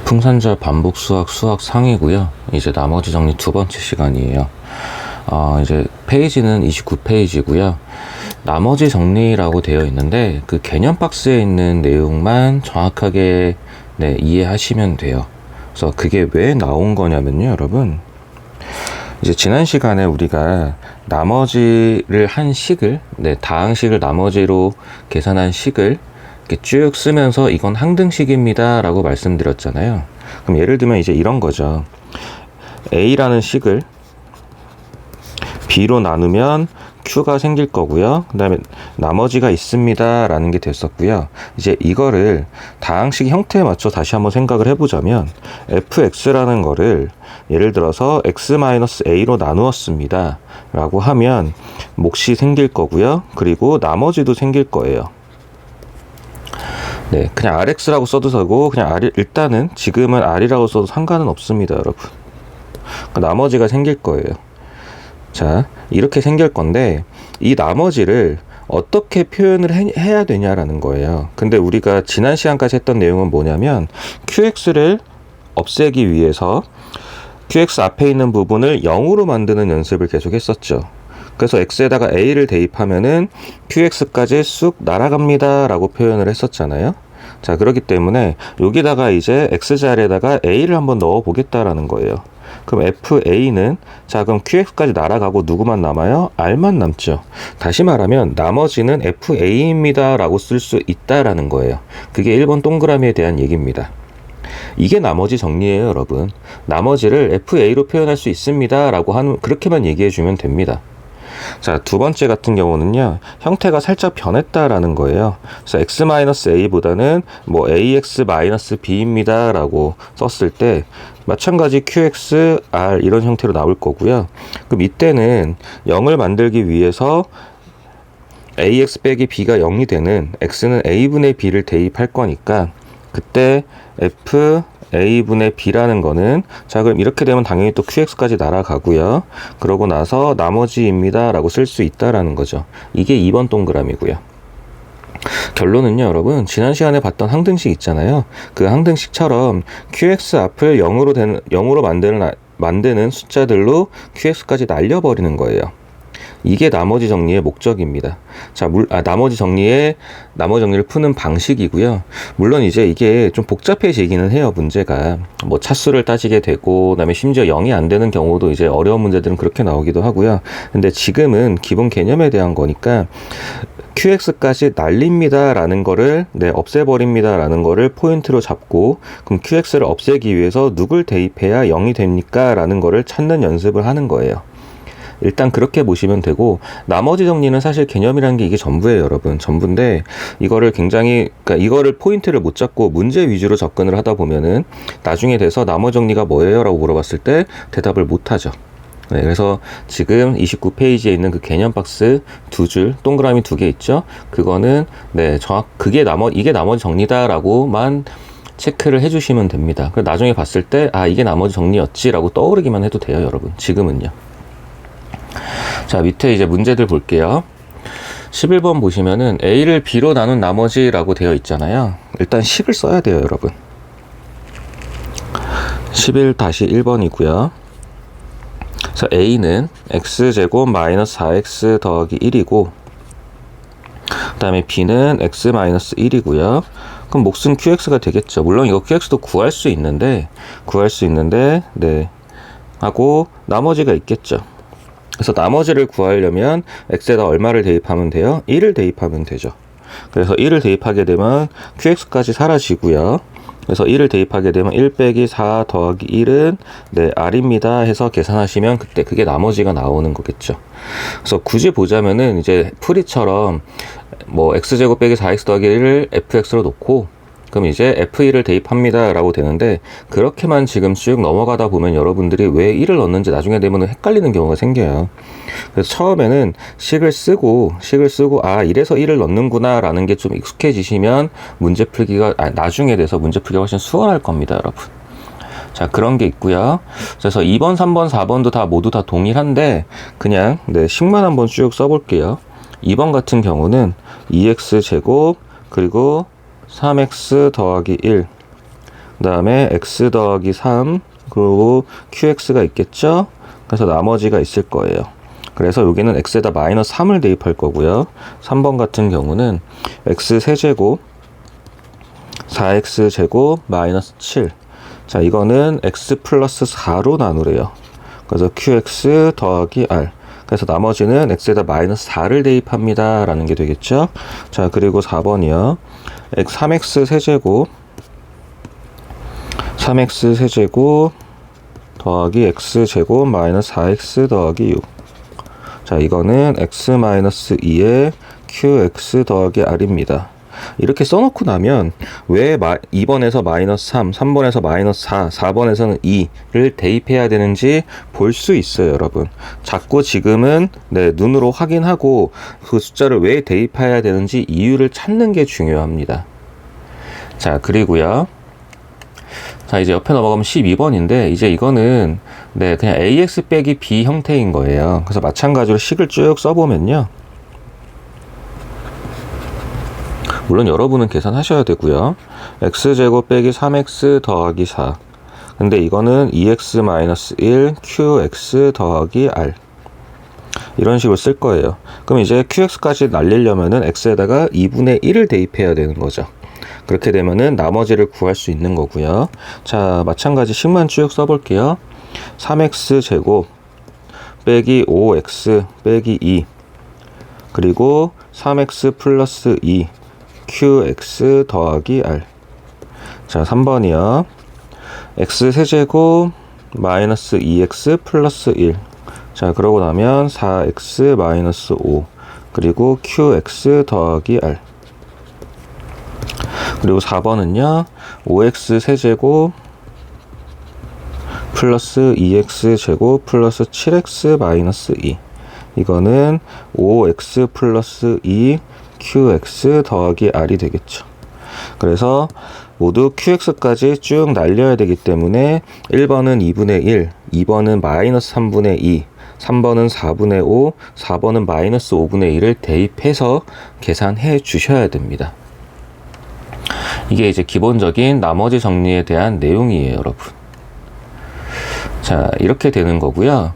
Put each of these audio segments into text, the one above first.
풍산자 반복 수학 상이고요. 이제 나머지 정리 두 번째 시간이에요. 이제 페이지는 29페이지고요. 나머지 정리라고 되어 있는데 그 개념 박스에 있는 내용만 정확하게 이해하시면 돼요. 그래서 그게 왜 나온 거냐면요, 여러분. 이제 지난 시간에 우리가 나머지를 한 식을, 다항식을 나머지로 계산한 식을 이렇게 쭉 쓰면서 이건 항등식입니다 라고 말씀드렸잖아요. 그럼 예를 들면 이제 이런 거죠. A라는 식을 B로 나누면 Q가 생길 거고요. 그 다음에 나머지가 있습니다 라는 게 됐었고요. 이제 이거를 다항식 형태에 맞춰 다시 한번 생각을 해보자면 fx라는 거를 예를 들어서 x-a로 나누었습니다 라고 하면 몫이 생길 거고요. 그리고 나머지도 생길 거예요. 그냥 rx라고 써도 되고 그냥 r, 일단은 지금은 r이라고 써도 상관은 없습니다, 여러분. 나머지가 생길 거예요. 자, 이렇게 생길 건데 이 나머지를 어떻게 표현을 해야 되냐라는 거예요. 근데 우리가 지난 시간까지 했던 내용은 뭐냐면 qx를 없애기 위해서 qx 앞에 있는 부분을 0으로 만드는 연습을 계속 했었죠. 그래서 x에다가 a를 대입하면은 qx까지 쑥 날아갑니다 라고 표현을 했었잖아요. 자, 그렇기 때문에 여기다가 이제 x자리에다가 a를 한번 넣어 보겠다라는 거예요. 그럼 fa는, 자, 그럼 qx까지 날아가고 누구만 남아요? r만 남죠. 다시 말하면 나머지는 fa입니다 라고 쓸 수 있다라는 거예요. 그게 1번 동그라미에 대한 얘기입니다. 이게 나머지 정리예요, 여러분. 나머지를 fa로 표현할 수 있습니다 라고 하는, 그렇게만 얘기해 주면 됩니다. 자, 두 번째 같은 경우는요, 형태가 살짝 변했다라는 거예요. 그래서 x-a보다는 뭐 ax-b입니다 라고 썼을 때 마찬가지 qx, r 이런 형태로 나올 거고요. 그럼 이때는 0을 만들기 위해서 ax 빼기 b가 0이 되는 x는 a분의 b를 대입할 거니까 그때 f a분의 b라는 거는, 자, 그럼 이렇게 되면 당연히 또 qx까지 날아가고요. 그러고 나서 나머지입니다 라고 쓸 수 있다라는 거죠. 이게 2번 동그라미고요. 결론은요, 여러분, 지난 시간에 봤던 항등식 있잖아요. 그 항등식처럼 qx 앞을 0으로 만드는 숫자들로 qx까지 날려버리는 거예요. 이게 나머지 정리의 목적입니다. 자, 나머지 정리를 푸는 방식이고요. 물론 이제 이게 좀 복잡해지기는 해요, 문제가. 뭐 차수를 따지게 되고, 그다음에 심지어 0이 안 되는 경우도 이제 어려운 문제들은 그렇게 나오기도 하고요. 근데 지금은 기본 개념에 대한 거니까 qx까지 날립니다 라는 거를, 없애버립니다 라는 거를 포인트로 잡고, 그럼 qx를 없애기 위해서 누굴 대입해야 0이 됩니까 라는 거를 찾는 연습을 하는 거예요. 일단 그렇게 보시면 되고, 나머지 정리는 사실 개념이라는 게 이게 전부예요, 여러분. 전부인데 이거를 이거를 포인트를 못 잡고 문제 위주로 접근을 하다 보면은 나중에 돼서 나머지 정리가 뭐예요? 라고 물어봤을 때 대답을 못 하죠. 그래서 지금 29페이지에 있는 그 개념 박스 두 줄, 동그라미 2개 있죠? 그거는 이게 나머지 정리다라고만 체크를 해주시면 됩니다. 그래서 나중에 봤을 때 이게 나머지 정리였지라고 떠오르기만 해도 돼요, 여러분. 지금은요. 자, 밑에 이제 문제들 볼게요. 11번 보시면은 A를 B로 나눈 나머지라고 되어 있잖아요. 일단 식을 써야 돼요, 여러분. 11-1번이고요. 그래서 A는 x제곱 마이너스 4x 더하기 1이고, 그 다음에 B는 x 마이너스 1이고요. 그럼 몫은 qx가 되겠죠. 물론 이거 qx도 구할 수 있는데, 하고 나머지가 있겠죠. 그래서 나머지를 구하려면 x에다 얼마를 대입하면 돼요? 1을 대입하면 되죠. 그래서 1을 대입하게 되면 qx까지 사라지고요. 그래서 1을 대입하게 되면 1 빼기 4 더하기 1은 r입니다 해서 계산하시면 그때 그게 나머지가 나오는 거겠죠. 그래서 굳이 보자면은 이제 풀이처럼 뭐 x제곱 빼기 4x 더하기 1을 fx로 놓고, 그럼 이제 f1을 대입합니다 라고 되는데, 그렇게만 지금 쭉 넘어가다 보면 여러분들이 왜 1을 넣는지 나중에 되면 헷갈리는 경우가 생겨요. 그래서 처음에는 식을 쓰고 이래서 1을 넣는구나 라는 게 좀 익숙해지시면 문제 풀기가 나중에 돼서 문제 풀기가 훨씬 수월할 겁니다, 여러분. 자, 그런 게 있고요. 그래서 2번, 3번, 4번도 모두 다 동일한데 그냥 식만 한번 쭉 써볼게요. 2번 같은 경우는 2x 제곱 그리고 3x 더하기 1 그 다음에 x 더하기 3, 그리고 qx가 있겠죠? 그래서 나머지가 있을 거예요. 그래서 여기는 x에다 마이너스 3을 대입할 거고요. 3번 같은 경우는 x 세제곱 4x 제곱 마이너스 7. 자, 이거는 x 플러스 4로 나누래요. 그래서 qx 더하기 r. 그래서 나머지는 x에다 마이너스 4를 대입합니다 라는 게 되겠죠. 자, 그리고 4번이요. 3x 세제곱 더하기 x제곱 마이너스 4x 더하기 6. 자, 이거는 x 마이너스 2에 qx 더하기 r입니다. 이렇게 써놓고 나면 왜 2번에서 마이너스 3, 3번에서 마이너스 4, 4번에서는 2를 대입해야 되는지 볼 수 있어요, 여러분. 자꾸 지금은 눈으로 확인하고 그 숫자를 왜 대입해야 되는지 이유를 찾는 게 중요합니다. 자, 그리고요. 자, 이제 옆에 넘어가면 12번인데, 이제 이거는 그냥 ax 빼기 b 형태인 거예요. 그래서 마찬가지로 식을 쭉 써보면요. 물론 여러분은 계산하셔야 되고요. x제곱 빼기 3x 더하기 4. 근데 이거는 2x-1 qx 더하기 r. 이런 식으로 쓸 거예요. 그럼 이제 qx까지 날리려면은 x에다가 2분의 1을 대입해야 되는 거죠. 그렇게 되면은 나머지를 구할 수 있는 거고요. 자, 마찬가지 식만 쭉 써볼게요. 3x 제곱 빼기 5x 빼기 2 그리고 3x 플러스 2 qx 더하기 r. 자, 3번이요. x 세제곱 마이너스 2x 플러스 1. 자, 그러고 나면 4x 마이너스 5 그리고 qx 더하기 r. 그리고 4번은요. 5x 세제곱 플러스 2x 제곱 플러스 7x 마이너스 2. 이거는 5x 플러스 2 qx 더하기 r이 되겠죠. 그래서 모두 qx까지 쭉 날려야 되기 때문에 1번은 2분의 1, 2번은 마이너스 3분의 2, 3번은 4분의 5, 4번은 마이너스 5분의 1을 대입해서 계산해 주셔야 됩니다. 이게 이제 기본적인 나머지 정리에 대한 내용이에요, 여러분. 자, 이렇게 되는 거고요.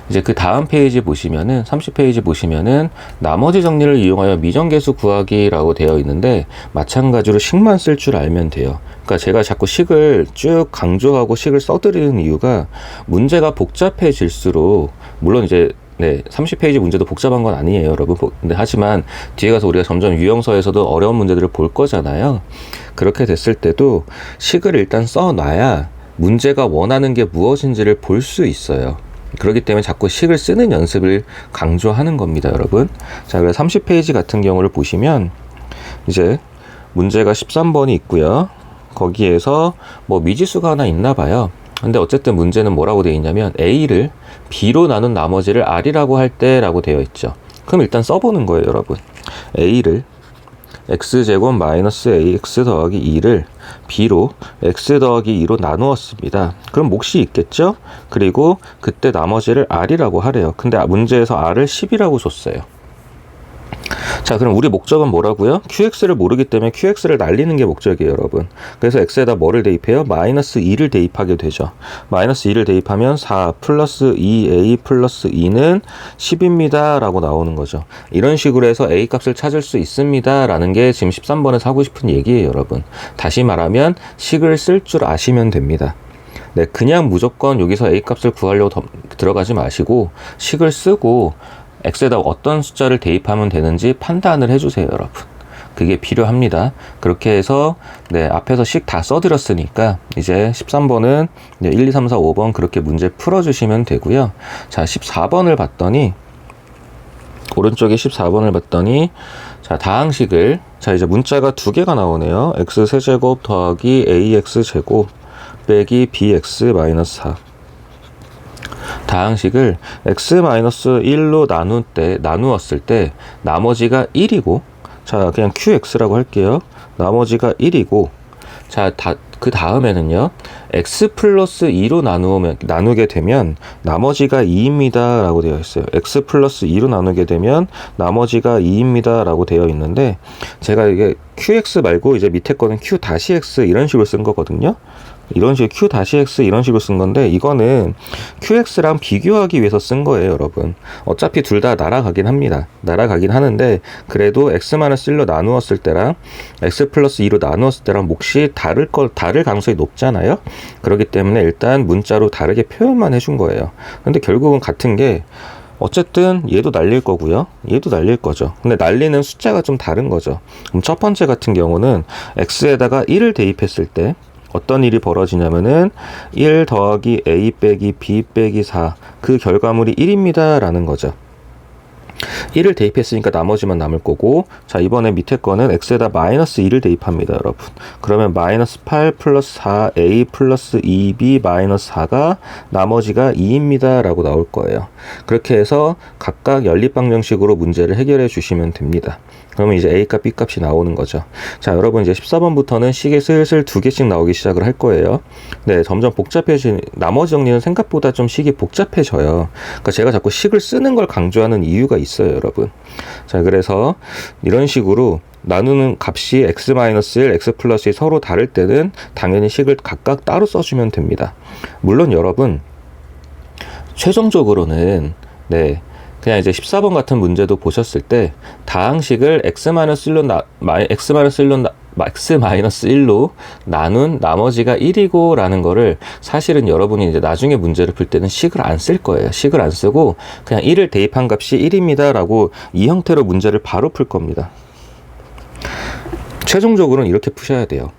이제 그 다음 페이지 보시면은 30페이지 보시면은 나머지 정리를 이용하여 미정계수 구하기라고 되어 있는데 마찬가지로 식만 쓸 줄 알면 돼요. 그러니까 제가 자꾸 식을 쭉 강조하고 식을 써드리는 이유가 문제가 복잡해질수록 물론 이제 30페이지 문제도 복잡한 건 아니에요, 여러분. 근데 하지만 뒤에 가서 우리가 점점 유형서에서도 어려운 문제들을 볼 거잖아요. 그렇게 됐을 때도 식을 일단 써놔야 문제가 원하는 게 무엇인지를 볼 수 있어요. 그렇기 때문에 자꾸 식을 쓰는 연습을 강조하는 겁니다, 여러분. 자, 그래서 30페이지 같은 경우를 보시면 이제 문제가 13번이 있고요. 거기에서 뭐 미지수가 하나 있나 봐요. 근데 어쨌든 문제는 뭐라고 되어 있냐면 a를 b로 나눈 나머지를 r이라고 할 때라고 되어 있죠. 그럼 일단 써보는 거예요, 여러분. a를 x제곱 마이너스 ax 더하기 2를 b로 x 더하기 2로 나누었습니다. 그럼 몫이 있겠죠? 그리고 그때 나머지를 r이라고 하래요. 근데 문제에서 r을 10이라고 줬어요. 자, 그럼 우리 목적은 뭐라고요? qx를 모르기 때문에 qx를 날리는 게 목적이에요, 여러분. 그래서 x에다 뭐를 대입해요? 마이너스 2를 대입하게 되죠. 마이너스 2를 대입하면 4 플러스 2a 플러스 2는 10입니다 라고 나오는 거죠. 이런 식으로 해서 a 값을 찾을 수 있습니다 라는 게 지금 13번에서 하고 싶은 얘기예요, 여러분. 다시 말하면 식을 쓸 줄 아시면 됩니다. 네, 그냥 무조건 여기서 a 값을 구하려고 들어가지 마시고 식을 쓰고 x에다 어떤 숫자를 대입하면 되는지 판단을 해주세요, 여러분. 그게 필요합니다. 그렇게 해서 앞에서 식 다 써드렸으니까 이제 13번은 1, 2, 3, 4, 5번 그렇게 문제 풀어주시면 되고요. 자, 14번을 봤더니 오른쪽에 14번을 봤더니 자, 다항식을 자, 이제 문자가 두 개가 나오네요. x 세제곱 더하기 ax 제곱 빼기 bx 마이너스 4. 다항식을 x-1로 나누었을 때 나머지가 1이고 자, 그냥 qx라고 할게요. 나머지가 1이고 자, 그 다음에는요. x 플러스 2로 나누게 되면 나머지가 2입니다 라고 되어 있어요. x 플러스 2로 나누게 되면 나머지가 2입니다 라고 되어 있는데 제가 이게 qx 말고 이제 밑에 거는 q-x 이런 식으로 쓴 거거든요. 이런 식으로 q-x 이런 식으로 쓴 건데, 이거는 qx랑 비교하기 위해서 쓴 거예요, 여러분. 어차피 둘 다 날아가긴 합니다. 날아가긴 하는데, 그래도 x-1로 나누었을 때랑 x 플러스 2로 나누었을 때랑 몫이 다를 가능성이 높잖아요. 그렇기 때문에 일단 문자로 다르게 표현만 해준 거예요. 근데 결국은 같은 게, 어쨌든 얘도 날릴 거고요, 얘도 날릴 거죠. 근데 날리는 숫자가 좀 다른 거죠. 그럼 첫 번째 같은 경우는 x에다가 1을 대입했을 때 어떤 일이 벌어지냐면은 1 더하기 a 빼기 b 빼기 4, 그 결과물이 1입니다 라는 거죠. 1을 대입했으니까 나머지만 남을 거고, 자, 이번에 밑에 거는 x에다 마이너스 2를 대입합니다, 여러분. 그러면 마이너스 8 플러스 4a 플러스 2b 마이너스 4가 나머지가 2입니다 라고 나올 거예요. 그렇게 해서 각각 연립방정식으로 문제를 해결해 주시면 됩니다. 그러면 이제 A값, B값이 나오는 거죠. 자, 여러분 이제 14번부터는 식이 슬슬 2개씩 나오기 시작을 할 거예요. 네, 점점 나머지 정리는 생각보다 좀 식이 복잡해져요. 그러니까 제가 자꾸 식을 쓰는 걸 강조하는 이유가 있어요, 여러분. 자, 그래서 이런 식으로 나누는 값이 x-1, x 플러스 2 서로 다를 때는 당연히 식을 각각 따로 써주면 됩니다. 물론 여러분, 최종적으로는, 네, 그냥 이제 14번 같은 문제도 보셨을 때 다항식을 x-1로 나눈 나머지가 1이고 라는 거를, 사실은 여러분이 이제 나중에 문제를 풀 때는 식을 안 쓸 거예요. 식을 안 쓰고 그냥 1을 대입한 값이 1입니다 라고 이 형태로 문제를 바로 풀 겁니다. 최종적으로는 이렇게 푸셔야 돼요.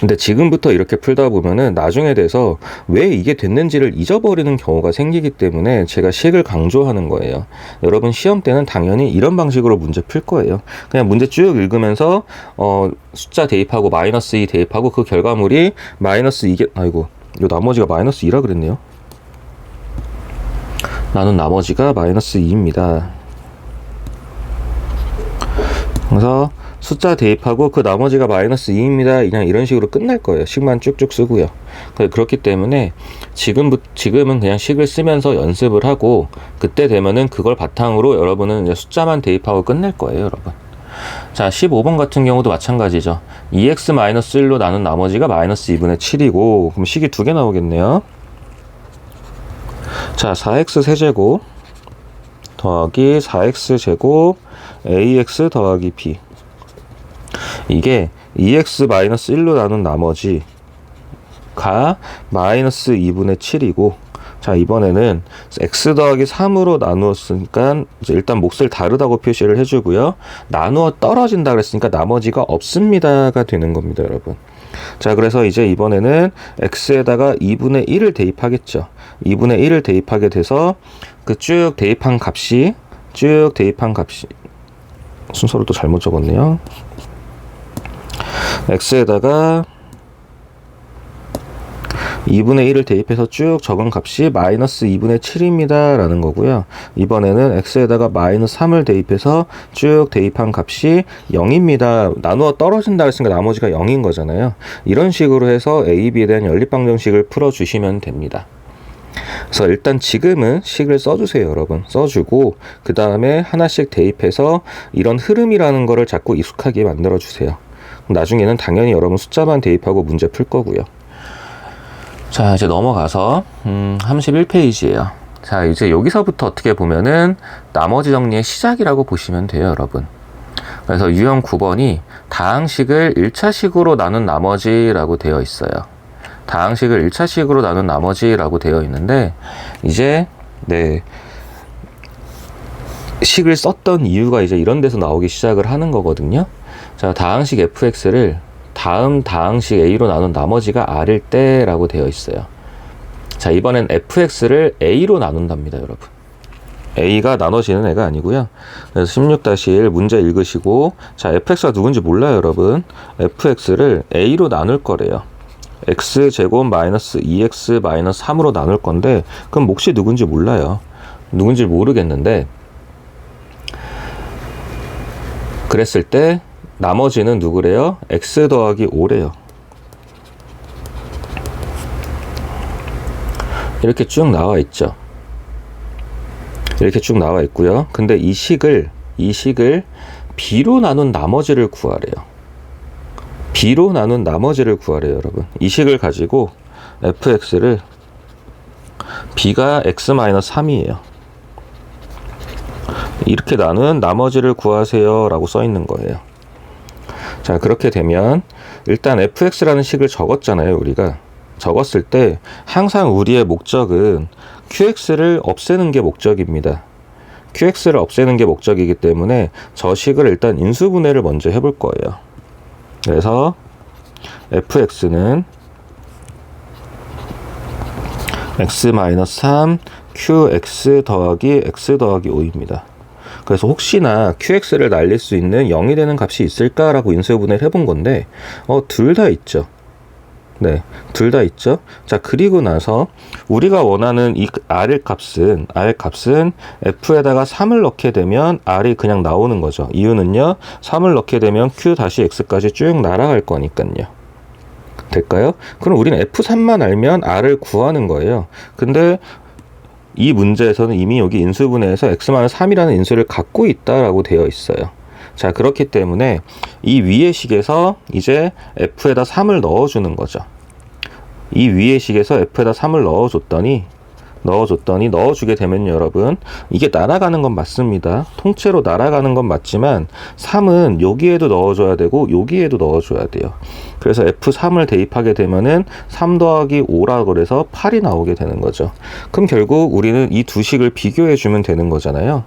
근데 지금부터 이렇게 풀다 보면은 나중에 돼서 왜 이게 됐는지를 잊어버리는 경우가 생기기 때문에 제가 식을 강조하는 거예요. 여러분 시험 때는 당연히 이런 방식으로 문제 풀 거예요. 그냥 문제 쭉 읽으면서 숫자 대입하고 마이너스 2 대입하고 그 결과물이 마이너스 2개, 아이고, 요 나머지가 마이너스 2라 그랬네요. 나는 나머지가 마이너스 2입니다. 그래서 숫자 대입하고 그 나머지가 마이너스 2입니다. 그냥 이런 식으로 끝날 거예요. 식만 쭉쭉 쓰고요. 그렇기 때문에 지금은 그냥 식을 쓰면서 연습을 하고, 그때 되면은 그걸 바탕으로 여러분은 이제 숫자만 대입하고 끝낼 거예요, 여러분. 자, 15번 같은 경우도 마찬가지죠. 2x-1로 나눈 나머지가 마이너스 2분의 7이고, 그럼 식이 2개 나오겠네요. 자, 4x 세제곱 더하기 4x 제곱 ax 더하기 b. 이게 2x-1로 나눈 나머지가 마이너스 2분의 7이고, 자, 이번에는 x 더하기 3으로 나누었으니까 이제 일단 몫을 다르다고 표시를 해주고요. 나누어 떨어진다 그랬으니까 나머지가 없습니다가 되는 겁니다, 여러분. 자, 그래서 이제 이번에는 x에다가 2분의 1을 대입하겠죠. 2분의 1을 대입하게 돼서 그 쭉 대입한 값이 순서를 또 잘못 적었네요. x에다가 2분의 1을 대입해서 쭉 적은 값이 마이너스 2분의 7입니다 라는 거고요. 이번에는 x에다가 마이너스 3을 대입해서 쭉 대입한 값이 0입니다. 나누어 떨어진다 했으니까 나머지가 0인 거잖아요. 이런 식으로 해서 a, b에 대한 연립방정식을 풀어주시면 됩니다. 그래서 일단 지금은 식을 써주세요, 여러분. 써주고 그 다음에 하나씩 대입해서 이런 흐름이라는 거를 자꾸 익숙하게 만들어주세요. 나중에는 당연히 여러분 숫자만 대입하고 문제 풀 거고요. 자, 이제 넘어가서 31페이지예요. 자, 이제 여기서부터 어떻게 보면은 나머지 정리의 시작이라고 보시면 돼요, 여러분. 그래서 유형 9번이 다항식을 1차식으로 나눈 나머지라고 되어 있어요. 다항식을 1차식으로 나눈 나머지라고 되어 있는데, 이제 네, 식을 썼던 이유가 이제 이런 데서 나오기 시작을 하는 거거든요. 자, 다항식 fx를 다음 다항식 a로 나눈 나머지가 r일 때 라고 되어 있어요. 자, 이번엔 fx를 a로 나눈답니다, 여러분. a가 나눠지는 애가 아니고요. 그래서 16-1 문제 읽으시고, 자, fx가 누군지 몰라요, 여러분. fx를 a로 나눌 거래요. x제곱 마이너스 2x 마이너스 3으로 나눌 건데, 그럼 몫이 누군지 몰라요. 누군지 모르겠는데, 그랬을 때 나머지는 누구래요? x 더하기 5래요. 이렇게 쭉 나와 있죠. 이렇게 쭉 나와 있고요. 근데 이 식을 b로 나눈 나머지를 구하래요. b로 나눈 나머지를 구하래요, 여러분. 이 식을 가지고 fx를 b가 x-3이에요. 이렇게 나눈 나머지를 구하세요 라고 써 있는 거예요. 자, 그렇게 되면 일단 fx라는 식을 적었잖아요. 우리가 적었을 때 항상 우리의 목적은 qx를 없애는 게 목적입니다. qx를 없애는 게 목적이기 때문에 저 식을 일단 인수분해를 먼저 해볼 거예요. 그래서 fx는 x-3 qx 더하기 x 더하기 5입니다. 그래서 혹시나 qx를 날릴 수 있는 0이 되는 값이 있을까라고 인수분해를 해본 건데 둘 다 있죠. 네, 둘 다 있죠. 자, 그리고 나서 우리가 원하는 이 r 값은 f에다가 3을 넣게 되면 r이 그냥 나오는 거죠. 이유는요, 3을 넣게 되면 q 다시 x까지 쭉 날아갈 거니까요. 될까요? 그럼 우리는 f3만 알면 r을 구하는 거예요. 근데 이 문제에서는 이미 여기 인수분해에서 x-3이라는 인수를 갖고 있다라고 되어 있어요. 자, 그렇기 때문에 이 위의 식에서 이제 f에다 3을 넣어주는 거죠. 이 위의 식에서 f에다 3을 넣어주게 되면 여러분, 이게 날아가는 건 맞습니다. 통째로 날아가는 건 맞지만 3은 여기에도 넣어줘야 되고 여기에도 넣어줘야 돼요. 그래서 f3을 대입하게 되면은 3 더하기 5라고 그래서 8이 나오게 되는 거죠. 그럼 결국 우리는 이 두 식을 비교해 주면 되는 거잖아요.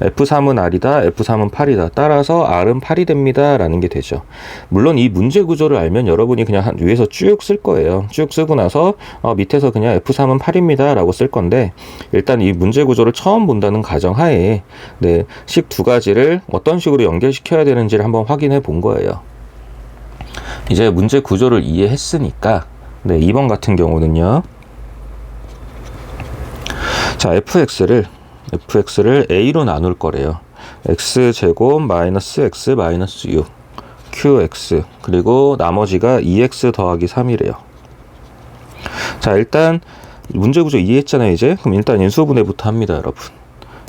F3은 R이다, F3은 8이다. 따라서 R은 8이 됩니다. 라는 게 되죠. 물론 이 문제 구조를 알면 여러분이 그냥 위에서 쭉 쓸 거예요. 쭉 쓰고 나서 밑에서 그냥 F3은 8입니다. 라고 쓸 건데, 일단 이 문제 구조를 처음 본다는 가정하에 네, 식 두 가지를 어떤 식으로 연결시켜야 되는지를 한번 확인해 본 거예요. 이제 문제 구조를 이해했으니까 네, 2번 같은 경우는요. 자, fx를 a로 나눌 거래요. x제곱 마이너스 x 마이너스 6 qx, 그리고 나머지가 2x 더하기 3이래요. 자, 일단 문제 구조 이해했잖아요. 이제 그럼 일단 인수분해부터 합니다, 여러분.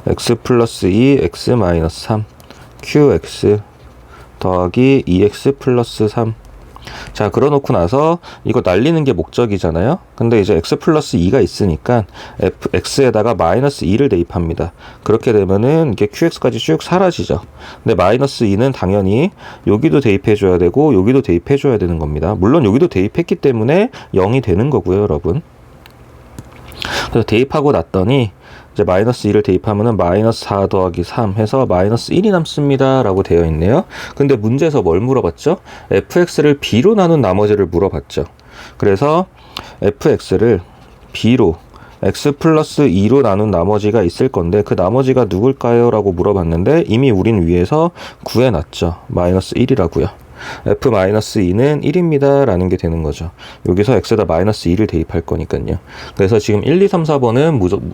x 플러스 2 x 마이너스 3 qx 더하기 2x 플러스 3. 자, 그러놓고 나서 이거 날리는 게 목적이잖아요. 근데 이제 x 플러스 2가 있으니까 x에다가 마이너스 2를 대입합니다. 그렇게 되면은 이게 qx까지 쭉 사라지죠. 근데 마이너스 2는 당연히 여기도 대입해줘야 되고 여기도 대입해줘야 되는 겁니다. 물론 여기도 대입했기 때문에 0이 되는 거고요, 여러분. 그래서 대입하고 났더니 이제 마이너스 2를 대입하면은 마이너스 4 더하기 3 해서 마이너스 1이 남습니다. 라고 되어 있네요. 근데 문제에서 뭘 물어봤죠? fx를 b로 나눈 나머지를 물어봤죠. 그래서 fx를 b로 x 플러스 2로 나눈 나머지가 있을 건데 그 나머지가 누굴까요? 라고 물어봤는데 이미 우린 위에서 구해놨죠. 마이너스 1이라고요. f-2는 1입니다. 라는 게 되는 거죠. 여기서 x에다 마이너스 2를 대입할 거니까요. 그래서 지금 1, 2, 3, 4번은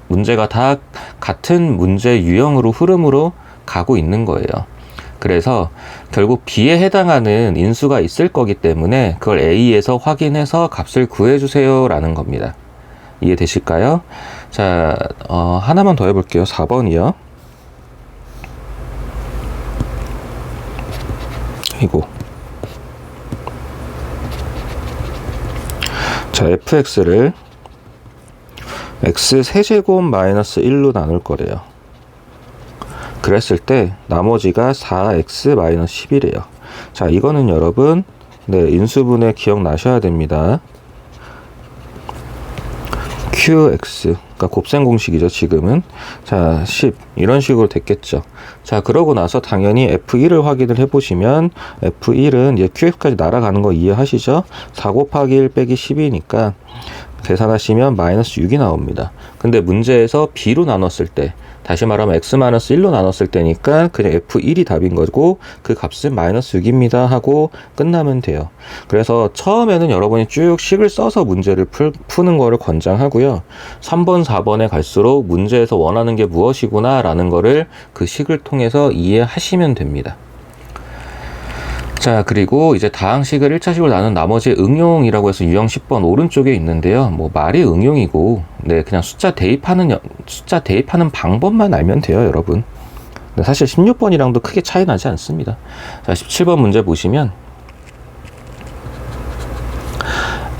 문제가 다 같은 문제 유형으로 흐름으로 가고 있는 거예요. 그래서 결국 b에 해당하는 인수가 있을 거기 때문에 그걸 a에서 확인해서 값을 구해주세요. 라는 겁니다. 이해되실까요? 자, 하나만 더 해볼게요. 4번이요. 이고. 자, fx를 x 세제곱 마이너스 1로 나눌 거래요. 그랬을 때 나머지가 4x 마이너스 10이래요. 자, 이거는 여러분 네, 인수분해 기억나셔야 됩니다. qx, 그러니까 곱셈 공식이죠, 지금은. 자, 10 이런 식으로 됐겠죠. 자, 그러고 나서 당연히 f1을 확인을 해보시면 f1은 이제 qx까지 날아가는 거 이해하시죠? 4 곱하기 1 빼기 10이니까 계산하시면 마이너스 6이 나옵니다. 근데 문제에서 b로 나눴을 때, 다시 말하면 x-1로 나눴을 때니까 그냥 f1이 답인 거고 그 값은 마이너스 6입니다 하고 끝나면 돼요. 그래서 처음에는 여러분이 쭉 식을 써서 문제를 푸는 거를 권장하고요. 3번, 4번에 갈수록 문제에서 원하는 게 무엇이구나 라는 거를 그 식을 통해서 이해하시면 됩니다. 자, 그리고 이제 다항식을 1차식으로 나눈 나머지 응용이라고 해서 유형 10번 오른쪽에 있는데요. 뭐 말이 응용이고, 네, 그냥 숫자 대입하는 방법만 알면 돼요, 여러분. 근데 사실 16번이랑도 크게 차이 나지 않습니다. 자, 17번 문제 보시면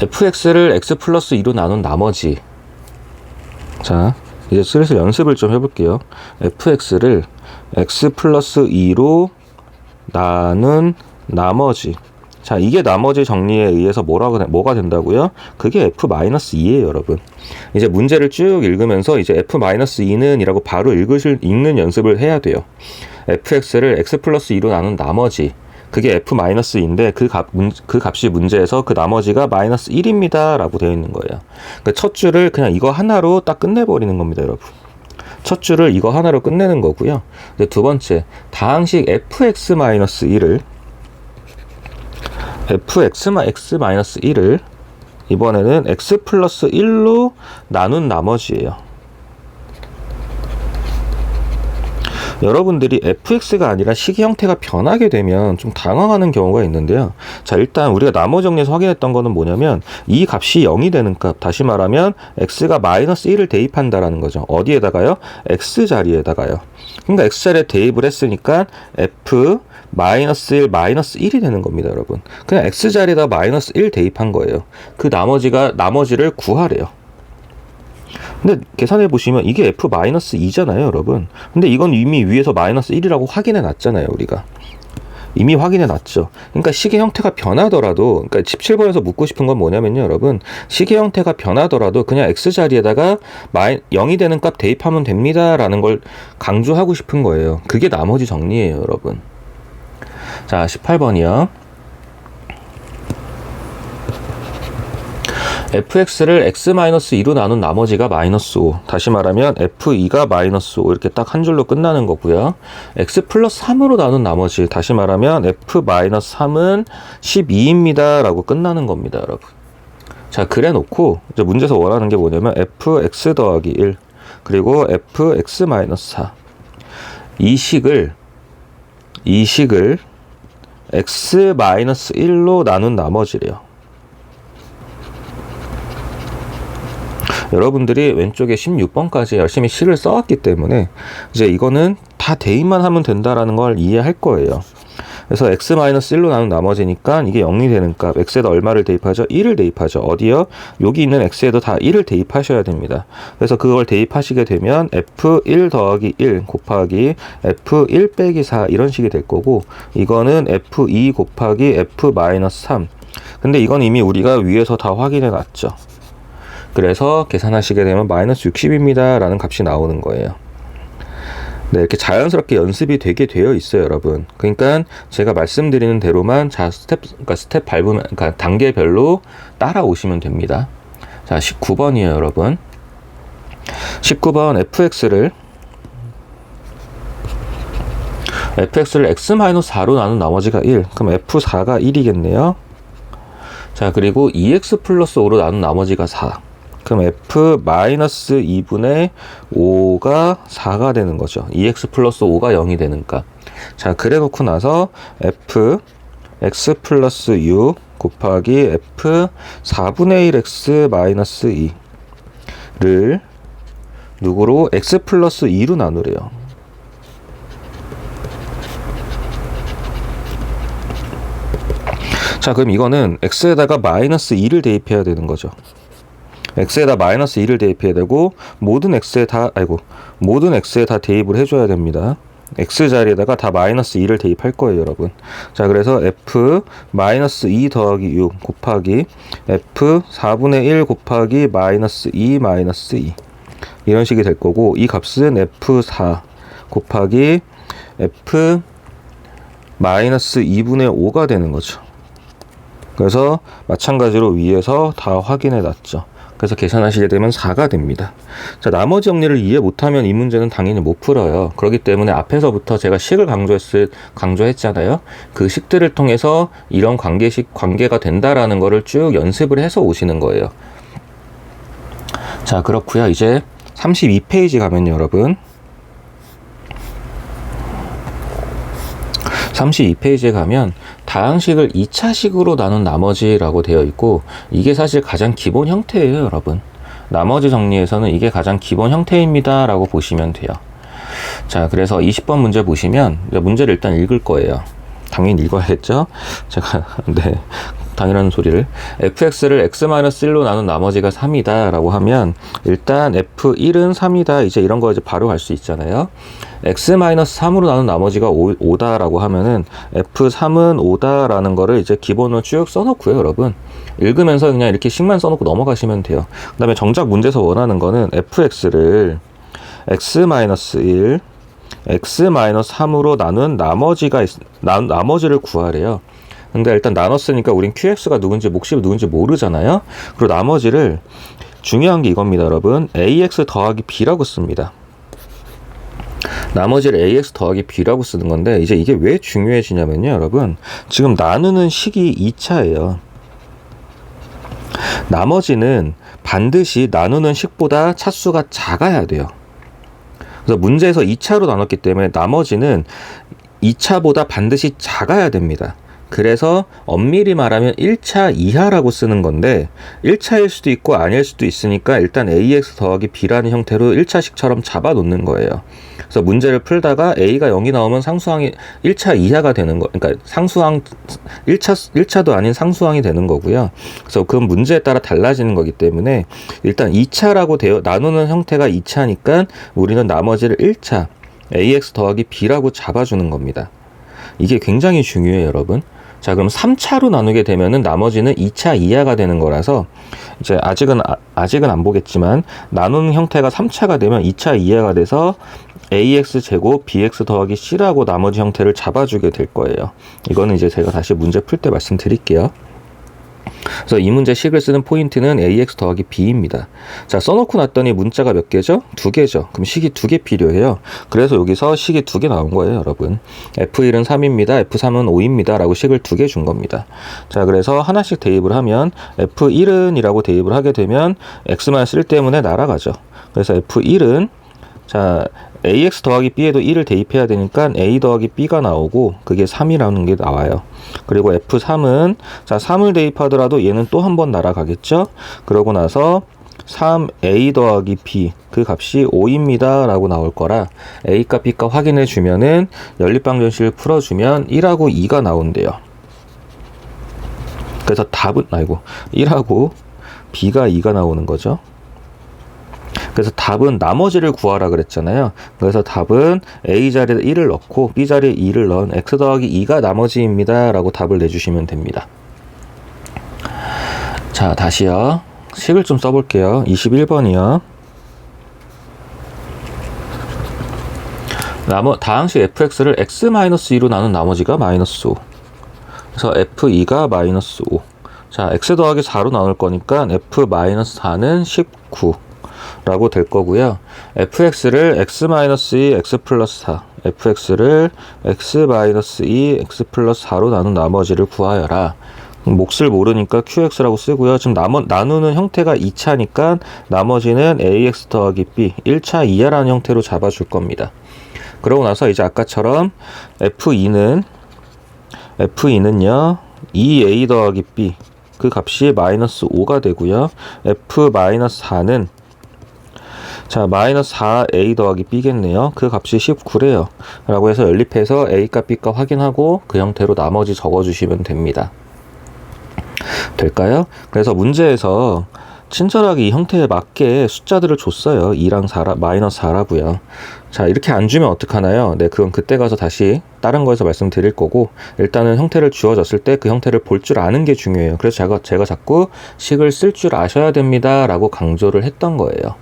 fx를 x 플러스 2로 나눈 나머지, 자 이제 슬슬 연습을 좀 해볼게요. fx를 x 플러스 2로 나눈 나머지, 자 이게 나머지 정리에 의해서 뭐가 된다고요? 그게 f-2예요 여러분. 이제 문제를 쭉 읽으면서 이제 f-2는 이라고 바로 읽는 연습을 해야 돼요. fx를 x 플러스 2로 나눈 나머지, 그게 f-2인데 그 값이 문제에서 그 나머지가 마이너스 1입니다 라고 되어 있는 거예요. 그러니까 첫 줄을 그냥 이거 하나로 딱 끝내버리는 겁니다 여러분. 첫 줄을 이거 하나로 끝내는 거고요. 이제 두 번째, 다항식 fx-1을 fx-1을 이번에는 x 플러스 1로 나눈 나머지예요. 여러분들이 fx가 아니라 식의 형태가 변하게 되면 좀 당황하는 경우가 있는데요. 자, 일단 우리가 나머지 정리에서 확인했던 거는 뭐냐면 이 값이 0이 되는 값, 다시 말하면 x가 마이너스 1을 대입한다라는 거죠. 어디에다가요? x 자리에다가요. 그러니까 x 자리에 대입을 했으니까 f 마이너스 1, 마이너스 1이 되는 겁니다, 여러분. 그냥 x 자리에다 마이너스 1 대입한 거예요. 그 나머지를 구하래요. 근데 계산해 보시면 이게 f-2잖아요 여러분. 근데 이건 이미 위에서 마이너스 1이라고 확인해 놨잖아요 우리가. 이미 확인해 놨죠. 그러니까 식의 형태가 변하더라도, 그러니까 17번에서 묻고 싶은 건 뭐냐면요 여러분, 식의 형태가 변하더라도 그냥 x자리에다가 0이 되는 값 대입하면 됩니다 라는 걸 강조하고 싶은 거예요. 그게 나머지 정리예요 여러분. 자, 18번이요. fx를 x-2로 나눈 나머지가 마이너스 5. 다시 말하면 f2가 마이너스 5. 이렇게 딱 한 줄로 끝나는 거고요. x 플러스 3으로 나눈 나머지, 다시 말하면 f-3은 12입니다 라고 끝나는 겁니다 여러분. 자, 그래 놓고 이제 문제에서 원하는 게 뭐냐면 fx 더하기 1 그리고 fx-4, 이 식을 x-1로 나눈 나머지래요. 여러분들이 왼쪽에 16번까지 열심히 식을 써왔기 때문에 이제 이거는 다 대입만 하면 된다라는 걸 이해할 거예요. 그래서 x-1로 나눈 나머지니까 이게 0이 되는 값, x에다 얼마를 대입하죠? 1을 대입하죠. 어디요? 여기 있는 x에도 다 1을 대입하셔야 됩니다. 그래서 그걸 대입하시게 되면 f1 더하기 1 곱하기 f1 빼기 4 이런 식이 될 거고, 이거는 f2 곱하기 f-3. 근데 이건 이미 우리가 위에서 다 확인해 놨죠. 그래서 계산하시게 되면 마이너스 60입니다 라는 값이 나오는 거예요. 네, 이렇게 자연스럽게 연습이 되게 되어 있어요 여러분. 그러니까 제가 말씀드리는 대로만 스텝 밟으면, 그러니까 단계별로 따라오시면 됩니다. 자, 19번이에요 여러분. 19번 fx를 x-4로 나눈 나머지가 1. 그럼 f4가 1이겠네요. 자, 그리고 2x 플러스 5로 나눈 나머지가 4. 그럼 f-2분의 5가 4가 되는 거죠. 2x 플러스 5가 0이 되는 값. 자, 그래 놓고 나서 x 플러스 6 곱하기 f 4분의 1 x 마이너스 2를 누구로? x 플러스 2로 나누래요. 자, 그럼 이거는 x에다가 마이너스 2를 대입해야 되는 거죠. x에다 마이너스 2를 대입해야 되고 모든 x에 다 대입을 해줘야 됩니다. x 자리에다가 다 마이너스 2를 대입할 거예요 여러분. 자, 그래서 f 마이너스 2 더하기 6 곱하기 f 4분의 1 곱하기 마이너스 2 마이너스 2 이런 식이 될 거고, 이 값은 f4 곱하기 f 마이너스 2분의 5가 되는 거죠. 그래서 마찬가지로 위에서 다 확인해 놨죠. 그래서 계산하시게 되면 4가 됩니다. 자, 나머지 정리를 이해 못하면 이 문제는 당연히 못 풀어요. 그렇기 때문에 앞에서부터 제가 식을 강조했잖아요. 그 식들을 통해서 이런 관계가 된다라는 거를 쭉 연습을 해서 오시는 거예요. 자, 그렇고요. 이제 32페이지 가면요 여러분, 32페이지에 가면 다항식을 2차식으로 나눈 나머지라고 되어 있고, 이게 사실 가장 기본 형태예요 여러분. 나머지 정리에서는 이게 가장 기본 형태입니다 라고 보시면 돼요. 자, 그래서 20번 문제 보시면 문제를 일단 읽을 거예요. 당연히 읽어야겠죠? 제가 네, 당연한 소리를. fx를 x-1로 나눈 나머지가 3이다 라고 하면 일단 f1은 3이다 이제 이런 거 이제 바로 갈 수 있잖아요. x-3으로 나눈 나머지가 5다 라고 하면은 f3은 5다 라는 거를 이제 기본으로 쭉 써놓고요, 여러분. 읽으면서 그냥 이렇게 식만 써놓고 넘어가시면 돼요. 그 다음에 정작 문제에서 원하는 거는 fx를 x-1 x-3으로 나눈 나머지를 구하래요. 근데 일단 나눴으니까 우린 qx가 누군지 몫이 누군지 모르잖아요. 그리고 나머지를 중요한 게 이겁니다, 여러분. ax 더하기 b라고 씁니다. 나머지를 ax 더하기 b라고 쓰는 건데 이제 이게 왜 중요해지냐면요, 여러분. 지금 나누는 식이 2차예요. 나머지는 반드시 나누는 식보다 차수가 작아야 돼요. 그래서 문제에서 2차로 나눴기 때문에 나머지는 2차보다 반드시 작아야 됩니다. 그래서 엄밀히 말하면 1차 이하라고 쓰는 건데 1차일 수도 있고 아닐 수도 있으니까 일단 ax 더하기 b라는 형태로 1차식처럼 잡아 놓는 거예요. 그래서 문제를 풀다가 a가 0이 나오면 상수항이 1차 이하가 되는 거, 그러니까 상수항 1차도 아닌 상수항이 되는 거고요. 그래서 그 문제에 따라 달라지는 거기 때문에 일단 2차라고 나누는 형태가 2차니까 우리는 나머지를 1차 ax 더하기 b라고 잡아주는 겁니다. 이게 굉장히 중요해요, 여러분. 자, 그럼 3차로 나누게 되면은 나머지는 2차 이하가 되는 거라서 이제 아직은 안 보겠지만 나누는 형태가 3차가 되면 2차 이하가 돼서 ax 제곱 bx 더하기 c라고 나머지 형태를 잡아주게 될 거예요. 이거는 이제 제가 다시 문제 풀 때 말씀드릴게요. 그래서 이 문제 식을 쓰는 포인트는 ax 더하기 b입니다. 자, 써놓고 났더니 문자가 몇 개죠? 2개죠. 그럼 식이 2개 필요해요. 그래서 여기서 식이 2개 나온 거예요, 여러분. f1은 3입니다. f3은 5입니다. 라고 식을 2개 준 겁니다. 자, 그래서 하나씩 대입을 하면 f1은 이라고 대입을 하게 되면 x만 쓸 때문에 날아가죠. 그래서 f1은 자, ax 더하기 b에도 1을 대입해야 되니까 a 더하기 b가 나오고 그게 3이라는 게 나와요. 그리고 f3은 자 3을 대입하더라도 얘는 또 한 번 날아가겠죠. 그러고 나서 3a 더하기 b 그 값이 5입니다 라고 나올 거라 a 값 b 값 확인해 주면은 연립방정식을 풀어주면 1하고 2가 나온대요. 그래서 답은 1하고 b가 2가 나오는 거죠. 그래서 답은 나머지를 구하라 그랬잖아요. 그래서 답은 A 자리에 1을 넣고 B 자리에 2를 넣은 x 더하기 2가 나머지입니다 라고 답을 내주시면 됩니다. 자, 다시요. 식을 좀 써볼게요. 21번이요. 다항식 fx를 x-2로 나눈 나머지가 -5. 그래서 f2가 -5. 자, x 더하기 4로 나눌 거니까 f-4는 19. 라고 될 거고요. fx를 x-2 x 플러스 4 fx를 x-2 x 플러스 4로 나눈 나머지를 구하여라. 몫을 모르니까 qx라고 쓰고요. 지금 나누는 형태가 2차니까 나머지는 ax 더하기 b 1차 이하라는 형태로 잡아줄 겁니다. 그러고 나서 이제 아까처럼 f2는요 2a 더하기 b 그 값이 -5가 되고요. f-4는 자, -4a 더하기 b겠네요. 그 값이 19래요. 라고 해서 연립해서 a 값, b 값 확인하고 그 형태로 나머지 적어주시면 됩니다. 될까요? 그래서 문제에서 친절하게 이 형태에 맞게 숫자들을 줬어요. 2랑 4라, -4라고요. 자, 이렇게 안 주면 어떡하나요? 네, 그건 그때 가서 다시 다른 거에서 말씀드릴 거고 일단은 형태를 주어졌을 때 그 형태를 볼 줄 아는 게 중요해요. 그래서 제가 자꾸 식을 쓸 줄 아셔야 됩니다. 라고 강조를 했던 거예요.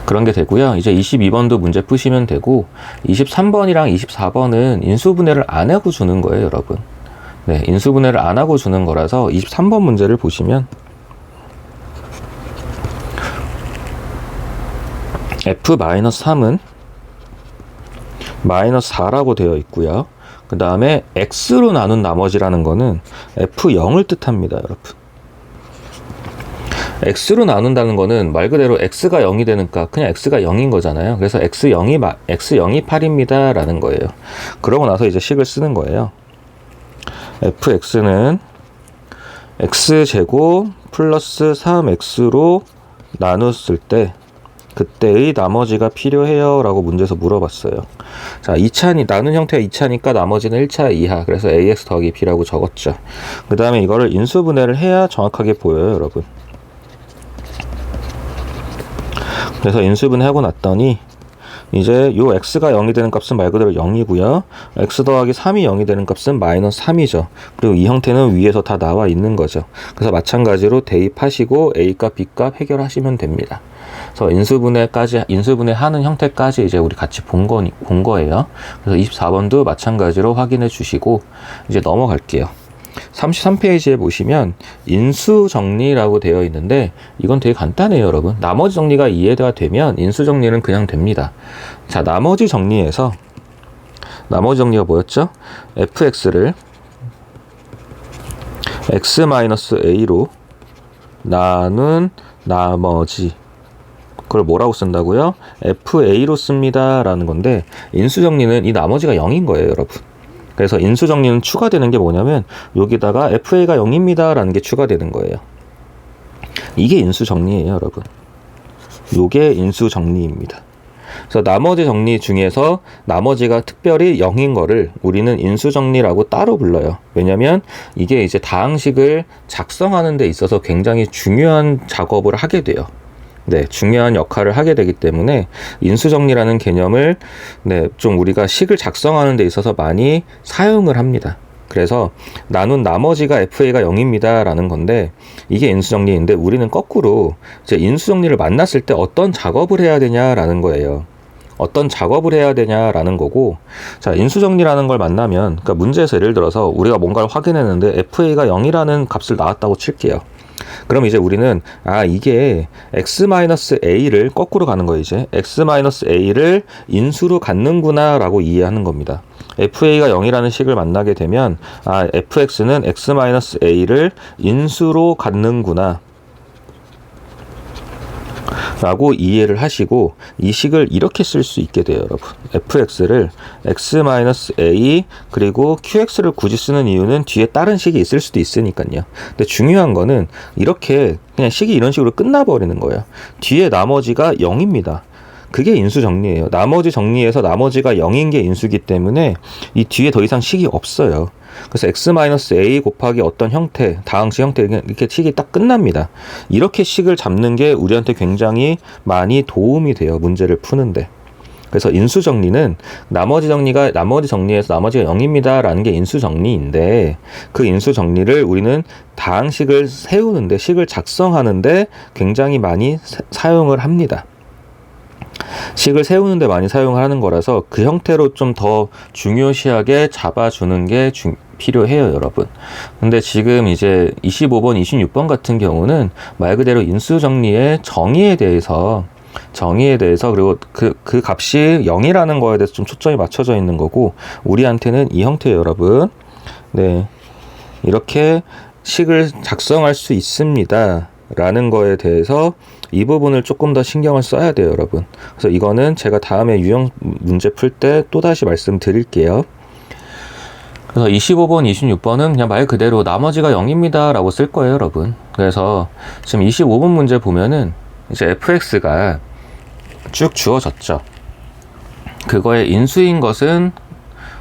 그런 게 되고요. 이제 22번도 문제 푸시면 되고 23번이랑 24번은 인수분해를 안 하고 주는 거예요, 여러분. 네, 인수분해를 안 하고 주는 거라서 23번 문제를 보시면 f-3은 -4라고 되어 있고요. 그 다음에 x로 나눈 나머지라는 거는 f0을 뜻합니다, 여러분. x로 나눈다는 거는 말 그대로 x가 0이 되니까 그냥 x가 0인 거잖아요. 그래서 x0이 8입니다 라는 거예요. 그러고 나서 이제 식을 쓰는 거예요. fx는 x제곱 플러스 3x로 나눴을 때 그때의 나머지가 필요해요 라고 문제에서 물어봤어요. 자, 2차니 나눈 형태가 2차니까 나머지는 1차 이하, 그래서 ax 더하기 b라고 적었죠. 그 다음에 이거를 인수분해를 해야 정확하게 보여요, 여러분. 그래서 인수분해하고 났더니 이제 요 x가 0이 되는 값은 말 그대로 0이고요. x 더하기 3이 0이 되는 값은 마이너스 3이죠. 그리고 이 형태는 위에서 다 나와 있는 거죠. 그래서 마찬가지로 대입하시고 a값, b값 해결하시면 됩니다. 그래서 인수분해하는 형태까지 이제 우리 같이 본 거예요. 그래서 24번도 마찬가지로 확인해 주시고 이제 넘어갈게요. 33페이지에 보시면 인수 정리라고 되어 있는데 이건 되게 간단해요, 여러분. 나머지 정리가 이해가 되면 인수 정리는 그냥 됩니다. 자, 나머지 정리가 뭐였죠? fx를 x-a로 나눈 나머지, 그걸 뭐라고 쓴다고요? fa로 씁니다 라는 건데, 인수 정리는 이 나머지가 0인 거예요, 여러분. 그래서 인수 정리는 추가되는 게 뭐냐면 여기다가 fa가 0입니다 라는 게 추가되는 거예요. 이게 인수 정리예요, 여러분. 요게 인수 정리입니다. 그래서 나머지 정리 중에서 나머지가 특별히 0인 거를 우리는 인수 정리라고 따로 불러요. 왜냐면 이게 이제 다항식을 작성하는 데 있어서 굉장히 중요한 작업을 하게 돼요. 네, 중요한 역할을 하게 되기 때문에 인수정리라는 개념을 좀 우리가 식을 작성하는 데 있어서 많이 사용을 합니다. 그래서 나눈 나머지가 fa가 0입니다 라는 건데 이게 인수정리인데, 우리는 거꾸로 이제 인수정리를 만났을 때 어떤 작업을 해야 되냐라는 거예요. 어떤 작업을 해야 되냐라는 거고, 자, 인수정리라는 걸 만나면, 그러니까 문제에서 예를 들어서 우리가 뭔가를 확인했는데 fa가 0이라는 값을 나왔다고 칠게요. 그럼 이제 우리는 이게 x-a를 거꾸로 가는 거예요. 이제 x-a를 인수로 갖는구나 라고 이해하는 겁니다. fa가 0이라는 식을 만나게 되면 fx는 x-a를 인수로 갖는구나 라고 이해를 하시고 이 식을 이렇게 쓸 수 있게 돼요, 여러분. fx를 x-a 그리고 qx를 굳이 쓰는 이유는 뒤에 다른 식이 있을 수도 있으니까요. 근데 중요한 거는 이렇게 그냥 식이 이런 식으로 끝나버리는 거예요. 뒤에 나머지가 0입니다. 그게 인수 정리예요. 나머지 정리에서 나머지가 0인 게 인수기 때문에 이 뒤에 더 이상 식이 없어요. 그래서 x-a 곱하기 어떤 형태, 다항식 형태, 이렇게 식이 딱 끝납니다. 이렇게 식을 잡는 게 우리한테 굉장히 많이 도움이 돼요, 문제를 푸는데. 그래서 인수 정리는 나머지 정리에서 나머지가 0입니다 라는 게 인수 정리인데, 그 인수 정리를 우리는 다항식을 세우는데, 식을 작성하는데 굉장히 많이 사용을 합니다. 식을 세우는데 많이 사용을 하는 거라서 그 형태로 좀 더 중요시하게 잡아주는 게 필요해요, 여러분. 근데 지금 이제 25번, 26번 같은 경우는 말 그대로 인수 정리의 정의에 대해서 그리고 그 값이 0이라는 거에 대해서 좀 초점이 맞춰져 있는 거고, 우리한테는 이 형태예요, 여러분. 네, 이렇게 식을 작성할 수 있습니다 라는 거에 대해서 이 부분을 조금 더 신경을 써야 돼요, 여러분. 그래서 이거는 제가 다음에 유형 문제 풀 때 또다시 말씀드릴게요. 그래서 25번, 26번은 그냥 말 그대로 나머지가 0입니다 라고 쓸 거예요, 여러분. 그래서 지금 25번 문제 보면은 이제 fx가 쭉 주어졌죠. 그거의 인수인 것은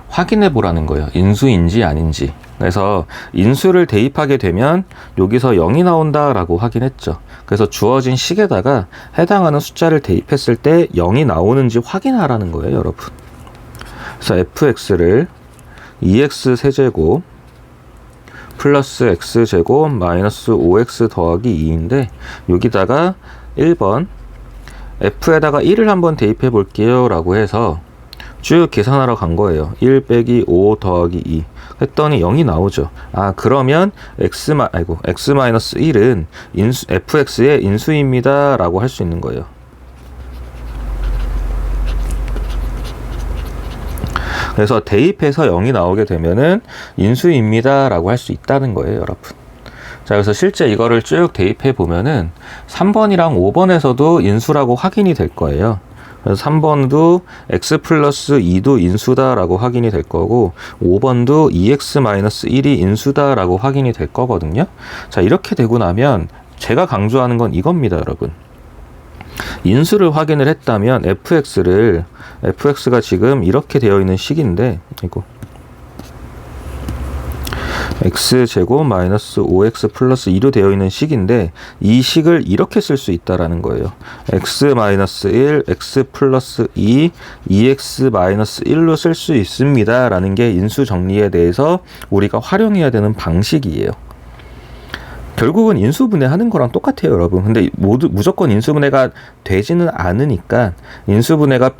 확인해 보라는 거예요. 인수인지 아닌지. 그래서 인수를 대입하게 되면 여기서 0이 나온다라고 확인했죠. 그래서 주어진 식에다가 해당하는 숫자를 대입했을 때 0이 나오는지 확인하라는 거예요, 여러분. 그래서 fx를 2x 세제곱 플러스 x제곱 마이너스 5x 더하기 2인데 여기다가 1번 f에다가 1을 한번 대입해 볼게요 라고 해서 쭉 계산하러 간 거예요. 1 빼기 5 더하기 2 했더니 0이 나오죠. 그러면 x-1은 fx의 인수입니다 라고 할 수 있는 거예요. 그래서 대입해서 0이 나오게 되면은 인수입니다 라고 할 수 있다는 거예요, 여러분. 자, 그래서 실제 이거를 쭉 대입해 보면은 3번이랑 5번에서도 인수라고 확인이 될 거예요. 그래서 3번도 x 플러스 2도 인수다라고 확인이 될 거고 5번도 2x-1이 인수다라고 확인이 될 거거든요. 자, 이렇게 되고 나면 제가 강조하는 건 이겁니다, 여러분. 인수를 확인을 했다면 fx가 지금 이렇게 되어 있는 식인데, 이거 x제곱 마이너스 5x 플러스 2로 되어 있는 식인데, 이 식을 이렇게 쓸 수 있다라는 거예요. x 마이너스 1, x 플러스 2, 2x 마이너스 1로 쓸 수 있습니다 라는 게 인수 정리에 대해서 우리가 활용해야 되는 방식이에요. 결국은 인수분해하는 거랑 똑같아요, 여러분. 근데 무조건 인수분해가 되지는 않으니까 인수분해가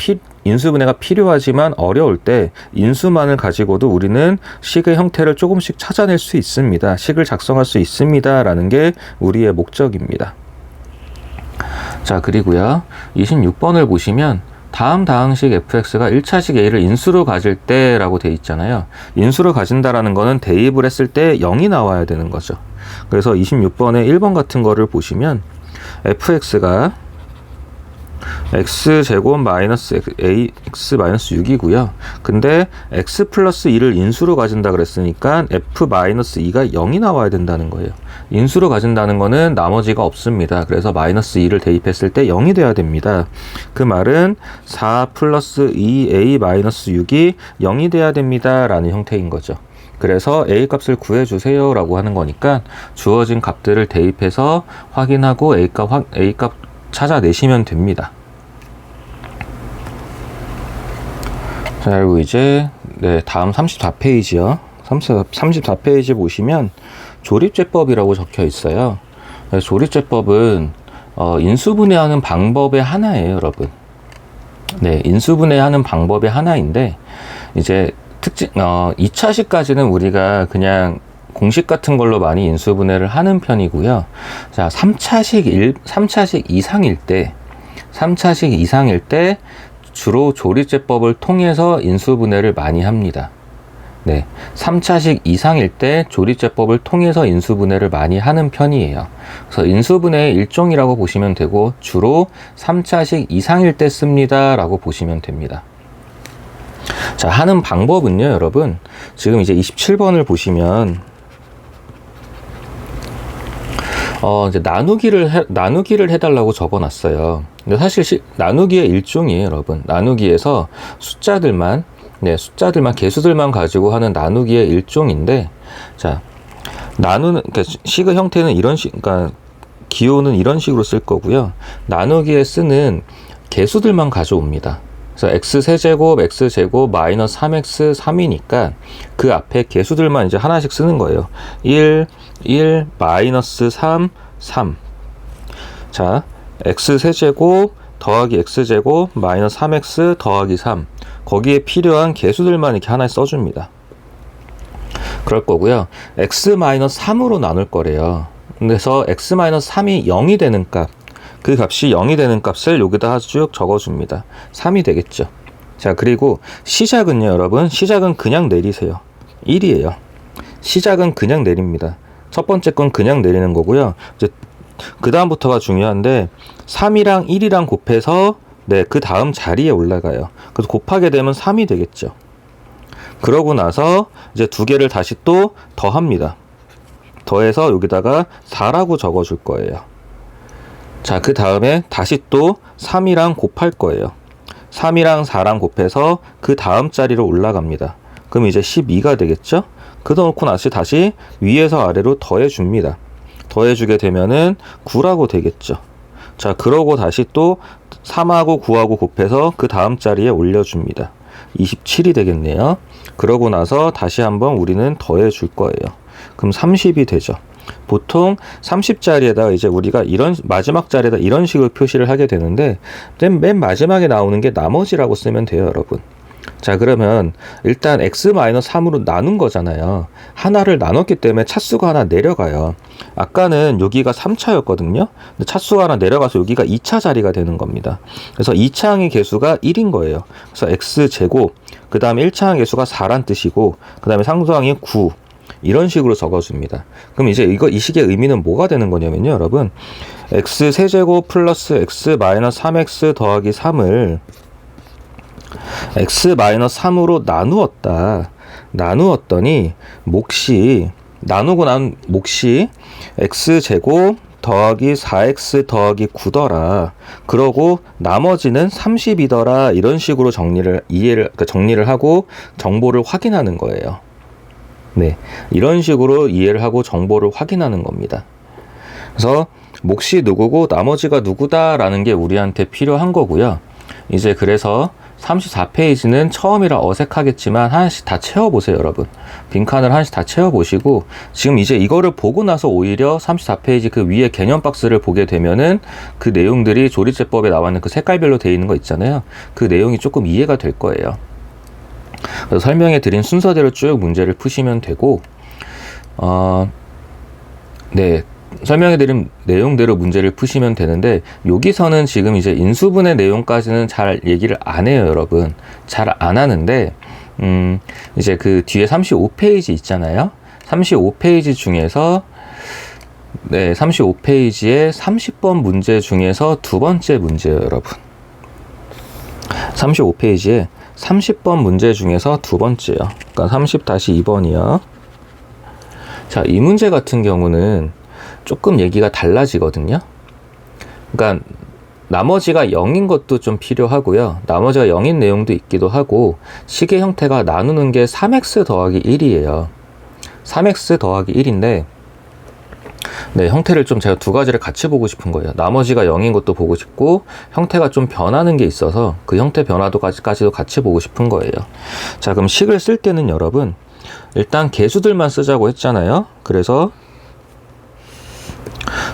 필요하지만 어려울 때 인수만을 가지고도 우리는 식의 형태를 조금씩 찾아낼 수 있습니다. 식을 작성할 수 있습니다 라는 게 우리의 목적입니다. 자, 그리고요 26번을 보시면 다음 다항식 fx가 1차식 a를 인수로 가질 때 라고 돼 있잖아요. 인수로 가진다라는 거는 대입을 했을 때 0이 나와야 되는 거죠. 그래서 26번에 1번 같은 거를 보시면 fx가 x제곱 마이너스 ax 마이너스 6이고요. 근데 x 플러스 2를 인수로 가진다 그랬으니까 f 마이너스 2가 0이 나와야 된다는 거예요. 인수로 가진다는 거는 나머지가 없습니다. 그래서 마이너스 2를 대입했을 때 0이 돼야 됩니다. 그 말은 4 플러스 2a 마이너스 6이 0이 돼야 됩니다 라는 형태인 거죠. 그래서 a 값을 구해주세요 라고 하는 거니까 주어진 값들을 대입해서 확인하고 a 값 찾아내시면 됩니다. 자, 그리고 이제 다음 34페이지요. 34페이지 보시면 조립제법이라고 적혀 있어요. 조립제법은 인수분해하는 방법의 하나예요, 여러분. 네, 인수분해하는 방법의 하나인데 이제 2차식까지는 우리가 그냥 공식 같은 걸로 많이 인수분해를 하는 편이고요. 자, 3차식 이상일 때 주로 조립제법을 통해서 인수분해를 많이 합니다. 네, 3차식 이상일 때 조립제법을 통해서 인수분해를 많이 하는 편이에요. 그래서 인수분해의 일종이라고 보시면 되고 주로 3차식 이상일 때 씁니다 라고 보시면 됩니다. 자, 하는 방법은요, 여러분. 지금 이제 27번을 보시면 이제 나누기를 해달라고 적어놨어요. 근데 사실 나누기의 일종이에요, 여러분. 나누기에서 숫자들만 개수들만 가지고 하는 나누기의 일종인데, 자, 그러니까 식의 형태는 그러니까 기호는 이런 식으로 쓸 거고요. 나누기에 쓰는 개수들만 가져옵니다. 그래서 x세제곱, x제곱, 마이너스 3x, 3이니까 그 앞에 개수들만 이제 하나씩 쓰는 거예요. 1, 마이너스 3, 3. 자, x세제곱 더하기 x제곱 마이너스 3x 더하기 3. 거기에 필요한 개수들만 이렇게 하나씩 써줍니다. 그럴 거고요. x-3으로 나눌 거래요. 그래서 x-3이 0이 되는 값, 그 값이 0이 되는 값을 여기다 쭉 적어줍니다. 3이 되겠죠. 자, 그리고 시작은요, 여러분. 시작은 그냥 내리세요. 1이에요. 시작은 그냥 내립니다. 첫 번째 건 그냥 내리는 거고요. 이제 그 다음부터가 중요한데 3이랑 1이랑 곱해서 그 다음 자리에 올라가요. 그래서 곱하게 되면 3이 되겠죠. 그러고 나서 이제 두 개를 다시 또 더합니다. 더해서 여기다가 4라고 적어줄 거예요. 자, 그 다음에 다시 또 3이랑 곱할 거예요. 3이랑 4랑 곱해서 그 다음 자리로 올라갑니다. 그럼 이제 12가 되겠죠? 그러놓고 나서 다시 위에서 아래로 더해줍니다. 더해주게 되면은 9라고 되겠죠. 자, 그러고 다시 또 3하고 9하고 곱해서 그 다음 자리에 올려줍니다. 27이 되겠네요. 그러고 나서 다시 한번 우리는 더해줄 거예요. 그럼 30이 되죠. 보통 30자리에다가 이제 우리가 마지막 자리에다 이런 식으로 표시를 하게 되는데, 맨 마지막에 나오는 게 나머지라고 쓰면 돼요, 여러분. 자, 그러면 일단 x-3으로 나눈 거잖아요. 하나를 나눴기 때문에 차수가 하나 내려가요. 아까는 여기가 3차였거든요. 근데 차수가 하나 내려가서 여기가 2차 자리가 되는 겁니다. 그래서 2차항의 개수가 1인 거예요. 그래서 x제곱, 그 다음에 1차항 개수가 4란 뜻이고, 그 다음에 상수항이 9. 이런 식으로 적어줍니다. 그럼 이제 이 식의 의미는 뭐가 되는 거냐면요, 여러분. x세제곱 플러스 x 마이너스 3x 더하기 3을 x-3으로 나누었더니 나누고 난 몫이 x제곱 더하기 4x 더하기 9더라. 그러고 나머지는 30이더라. 이런 식으로 정리를 하고 정보를 확인하는 거예요. 네, 이런 식으로 이해를 하고 정보를 확인하는 겁니다. 그래서 몫이 누구고 나머지가 누구다라는 게 우리한테 필요한 거고요. 이제 그래서 34페이지는 처음이라 어색하겠지만 하나씩 다 채워보세요, 여러분. 빈칸을 하나씩 다 채워보시고, 지금 이제 이거를 보고 나서 오히려 34페이지 그 위에 개념 박스를 보게 되면은 그 내용들이 조리제법에 나와 있는 그 색깔별로 되어 있는 거 있잖아요. 그 내용이 조금 이해가 될 거예요. 그래서 설명해 드린 순서대로 쭉 문제를 푸시면 되고, 네. 설명해드린 내용대로 문제를 푸시면 되는데, 여기서는 지금 이제 인수분해 내용까지는 잘 얘기를 안 해요, 여러분. 잘 안 하는데, 이제 그 뒤에 35페이지 있잖아요. 35페이지 중에서, 네, 35페이지에 30번 문제 중에서 두 번째 문제예요, 여러분. 35페이지에 30번 문제 중에서 두 번째요. 그러니까 30-2번이요. 자, 이 문제 같은 경우는 조금 얘기가 달라지거든요. 그러니까 나머지가 0인 것도 좀 필요하고요. 나머지가 0인 내용도 있기도 하고, 식의 형태가 나누는 게 3x 더하기 1이에요. 3x 더하기 1인데, 네, 형태를 좀 제가 두 가지를 같이 보고 싶은 거예요. 나머지가 0인 것도 보고 싶고, 형태가 좀 변하는 게 있어서 그 형태 변화도까지도 같이 보고 싶은 거예요. 자, 그럼 식을 쓸 때는 여러분, 일단 개수들만 쓰자고 했잖아요. 그래서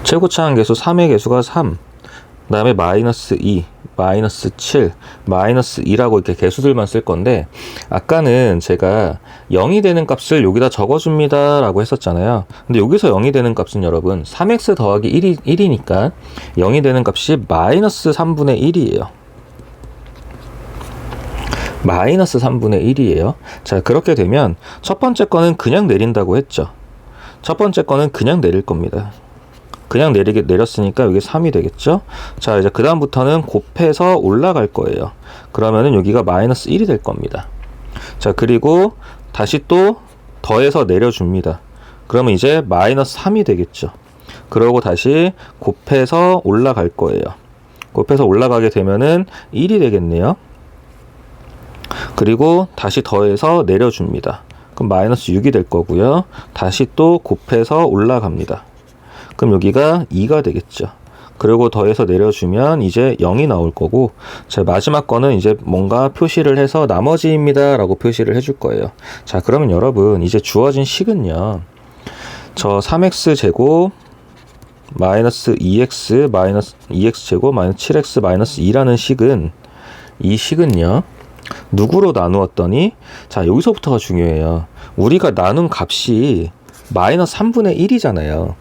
최고차항 개수 3의 개수가 3, 그 다음에 마이너스 2, 마이너스 7, 마이너스 2라고 이렇게 개수들만 쓸 건데, 아까는 제가 0이 되는 값을 여기다 적어줍니다 라고 했었잖아요. 근데 여기서 0이 되는 값은 여러분 3x 더하기 1이니까 0이 되는 값이 마이너스 3분의 1이에요. 마이너스 3분의 1이에요. 자, 그렇게 되면 첫 번째 거는 그냥 내린다고 했죠. 첫 번째 거는 그냥 내릴 겁니다. 그냥 내렸으니까 여기 3이 되겠죠. 자, 이제 그 다음부터는 곱해서 올라갈 거예요. 그러면은 여기가 마이너스 1이 될 겁니다. 자, 그리고 다시 또 더해서 내려줍니다. 그러면 이제 마이너스 3이 되겠죠. 그러고 다시 곱해서 올라갈 거예요. 곱해서 올라가게 되면은 1이 되겠네요. 그리고 다시 더해서 내려줍니다. 그럼 마이너스 6이 될 거고요. 다시 또 곱해서 올라갑니다. 그럼 여기가 2가 되겠죠. 그리고 더해서 내려주면 이제 0이 나올 거고, 자, 마지막 거는 이제 뭔가 표시를 해서 나머지입니다 라고 표시를 해줄 거예요. 자, 그러면 여러분 이제 주어진 식은요, 저 3x 제곱 마이너스 2x 마이너스 2x 제곱 마이너스 7x 마이너스 2라는 식은, 이 식은요 누구로 나누었더니, 자, 여기서부터가 중요해요. 우리가 나눈 값이 마이너스 3분의 1이잖아요.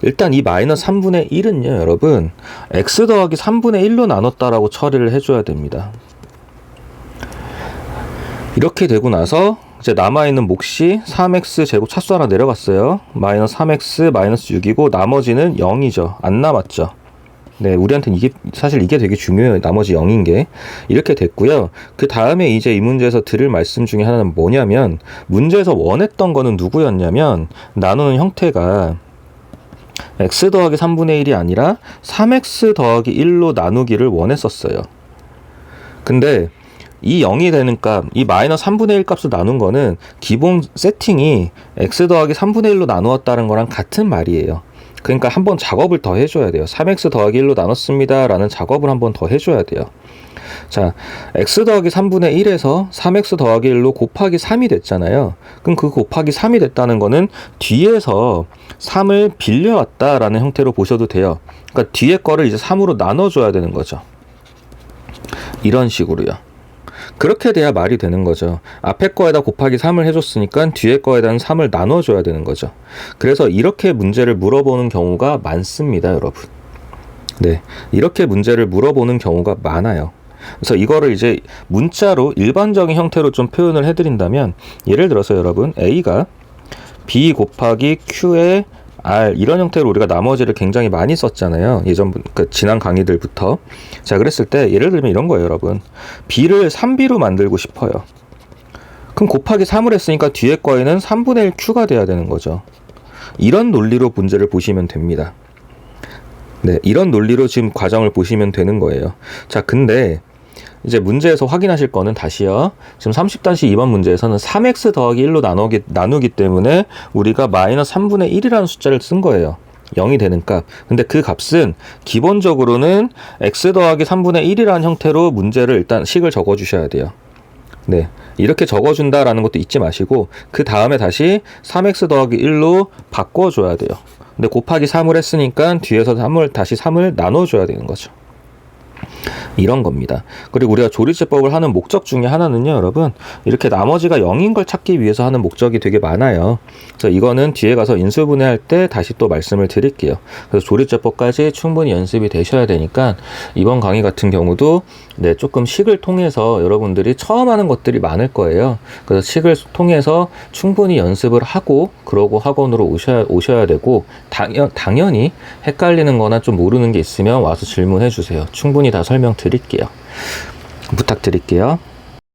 일단 이 마이너스 3분의 1은요, 여러분, x 더하기 3분의 1로 나눴다라고 처리를 해줘야 됩니다. 이렇게 되고 나서 이제 남아있는 몫이 3x 제곱 차수 하나 내려갔어요. 마이너스 3x 마이너스 6이고 나머지는 0이죠. 안 남았죠. 네, 우리한테는 사실 이게 되게 중요해요. 나머지 0인 게. 이렇게 됐고요. 그 다음에 이제 이 문제에서 드릴 말씀 중에 하나는 뭐냐면, 문제에서 원했던 거는 누구였냐면, 나누는 형태가 x 더하기 3분의 1이 아니라 3x 더하기 1로 나누기를 원했었어요. 근데 이 0이 되는 값, 이 마이너스 3분의 1 값을 나눈 거는 기본 세팅이 x 더하기 3분의 1로 나누었다는 거랑 같은 말이에요. 그러니까 한번 작업을 더 해줘야 돼요. 3x 더하기 1로 나눴습니다 라는 작업을 한번 더 해줘야 돼요. 자, x 더하기 3분의 1에서 3x 더하기 1로 곱하기 3이 됐잖아요. 그럼 그 곱하기 3이 됐다는 거는 뒤에서 3을 빌려왔다라는 형태로 보셔도 돼요. 그러니까 뒤에 거를 이제 3으로 나눠줘야 되는 거죠. 이런 식으로요. 그렇게 돼야 말이 되는 거죠. 앞에 거에다 곱하기 3을 해줬으니까 뒤에 거에다는 3을 나눠줘야 되는 거죠. 그래서 이렇게 문제를 물어보는 경우가 많습니다, 여러분. 네, 이렇게 문제를 물어보는 경우가 많아요. 그래서 이거를 이제 문자로 일반적인 형태로 좀 표현을 해드린다면, 예를 들어서 여러분, A가 B 곱하기 Q의 R, 이런 형태로 우리가 나머지를 굉장히 많이 썼잖아요. 지난 강의들부터. 자, 그랬을 때 예를 들면 이런 거예요, 여러분. B를 3B로 만들고 싶어요. 그럼 곱하기 3을 했으니까 뒤에 거에는 3분의 1 Q가 돼야 되는 거죠. 이런 논리로 문제를 보시면 됩니다. 네, 이런 논리로 지금 과정을 보시면 되는 거예요. 자, 근데 이제 문제에서 확인하실 거는 다시요. 지금 30-2번 문제에서는 3x 더하기 1로 나누기 때문에 우리가 마이너스 3분의 1이라는 숫자를 쓴 거예요. 0이 되는 값. 근데 그 값은 기본적으로는 x 더하기 3분의 1이라는 형태로 문제를 일단 식을 적어 주셔야 돼요. 네, 이렇게 적어준다라는 것도 잊지 마시고 그 다음에 다시 3x 더하기 1로 바꿔줘야 돼요. 근데 곱하기 3을 했으니까 뒤에서 다시 3을 나눠줘야 되는 거죠. 이런 겁니다. 그리고 우리가 조리제법을 하는 목적 중에 하나는요, 여러분, 이렇게 나머지가 0인 걸 찾기 위해서 하는 목적이 되게 많아요. 그래서 이거는 뒤에 가서 인수분해할 때 다시 또 말씀을 드릴게요. 그래서 조리제법까지 충분히 연습이 되셔야 되니까 이번 강의 같은 경우도 네, 조금 식을 통해서 여러분들이 처음 하는 것들이 많을 거예요. 그래서 식을 통해서 충분히 연습을 하고 그러고 학원으로 오셔야 되고 당연히 헷갈리는 거나 좀 모르는 게 있으면 와서 질문해 주세요. 충분히 다 설명드릴게요. 부탁드릴게요.